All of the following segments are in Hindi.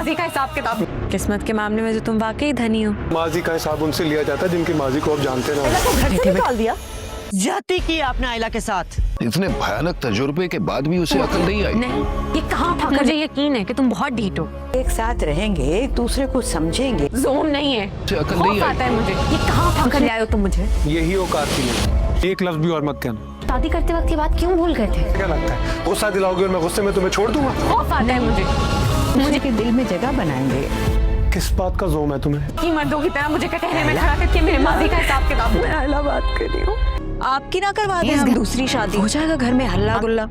माजी का हिसाब किताब। किस्मत के मामले में तो तुम वाकई धनी हो। माजी का हिसाब उनसे लिया जाता है जिनकी माजी को आप जानते ना हो। घर से निकाल दिया, जाती की आपने आयला के साथ। इतने भयानक तजुर्बे के बाद भी उसे अकल नहीं आई। नहीं, ये कहाँ था? मुझे यकीन है कि तुम बहुत ढीठ हो। एक साथ रहेंगे, एक दूसरे को समझेंगे। जोम नहीं है, उसे अकल नहीं आता आई। है मुझे। ये कहाँ था कर आए हो तुम मुझे? यही औकात थी मेरी। एक लफ्ज भी और मत कहना। शादी करते वक्त ये बात क्यों भूल गए थे? क्या लगता है गुस्सा दिलाओगे और मैं गुस्से में तुम्हें छोड़ दूंगा? खौफ आता है मुझे के दिल में जगह बनाएंगे। किस बात का जोम है तुम्हें? कि मर्दों की तरह मुझे कटहरे में खड़ा करके मेरे माजी का हिसाब किताब। मैं आयला बात कर रही हूँ, आपकी ना करवा दें, हम दूसरी शादी हो जाएगा, घर में हल्ला गुल्ला।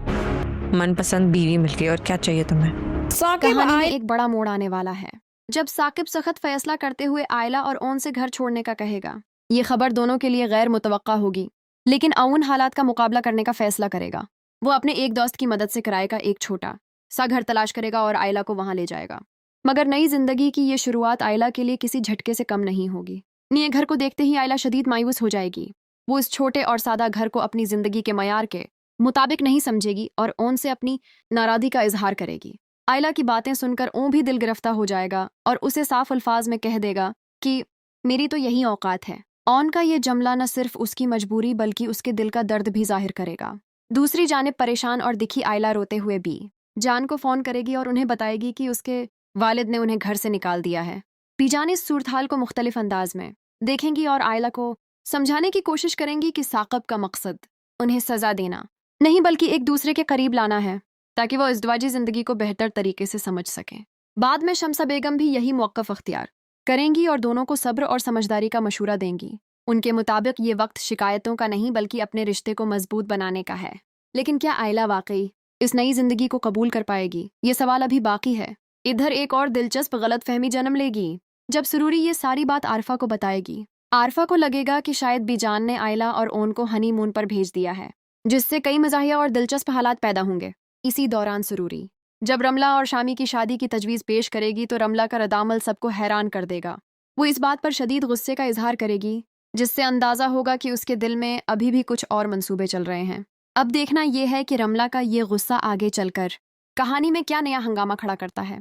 मनपसंद बीवी मिल गई, और क्या चाहिए तुम्हें? कहानी में एक बड़ा मोड़ आने वाला है जब साकिब सख्त फैसला करते हुए आयला और ओन से घर छोड़ने का कहेगा। ये खबर दोनों के लिए गैर मुतवक्का होगी, लेकिन अउन हालात का मुकाबला करने का फैसला करेगा। वो अपने एक दोस्त की मदद से किराए का एक छोटा सा घर तलाश करेगा और आयला को वहां ले जाएगा। मगर नई जिंदगी की ये शुरुआत आयला के लिए किसी झटके से कम नहीं होगी। नए घर को देखते ही आयला शदीद मायूस हो जाएगी। वो इस छोटे और सादा घर को अपनी जिंदगी के मयार के मुताबिक नहीं समझेगी और ओन से अपनी नाराजगी का इजहार करेगी। आयला की बातें सुनकर ओन भी दिल गिरफ्तार हो जाएगा और उसे साफ अल्फाज में कह देगा कि मेरी तो यही औकात है। ओन का ये जुमला न सिर्फ उसकी मजबूरी बल्कि उसके दिल का दर्द भी जाहिर करेगा। दूसरी जानिब परेशान और दिखी आयला रोते हुए भी जान को फोन करेगी और उन्हें बताएगी कि उसके वालिद ने उन्हें घर से निकाल दिया है। बीजान इस सूरत हाल को मुख्तलिफ अंदाज में देखेंगी और आयला को समझाने की कोशिश करेंगी कि साकिब का मकसद उन्हें सजा देना नहीं बल्कि एक दूसरे के करीब लाना है, ताकि वो इज़्दवाजी जिंदगी को बेहतर तरीके से समझ सकें। बाद में शम्सा बेगम भी यही मौक़िफ़ अख्तियार करेंगी और दोनों को सब्र और समझदारी का मशूरा देंगी। उनके मुताबिक ये वक्त शिकायतों का नहीं बल्कि अपने रिश्ते को मजबूत बनाने का है। लेकिन क्या आयला वाकई इस नई जिंदगी को कबूल कर पाएगी? ये सवाल अभी बाकी है। इधर एक और दिलचस्प गलतफहमी जन्म लेगी जब सुरूरी ये सारी बात आरफा को बताएगी। आरफा को लगेगा कि शायद बीजान ने आयला और ओन को हनीमून पर भेज दिया है, जिससे कई मज़ाहिया और दिलचस्प हालात पैदा होंगे। इसी दौरान सुरूरी जब रमला और शामी की शादी की तजवीज़ पेश करेगी तो रमला का रद्दामल सबको हैरान कर देगा। वो इस बात पर शदीद गुस्से का इजहार करेगी, जिससे अंदाज़ा होगा कि उसके दिल में अभी भी कुछ और मंसूबे चल रहे हैं। अब देखना यह है कि रमला का ये गुस्सा आगे चलकर कहानी में क्या नया हंगामा खड़ा करता है।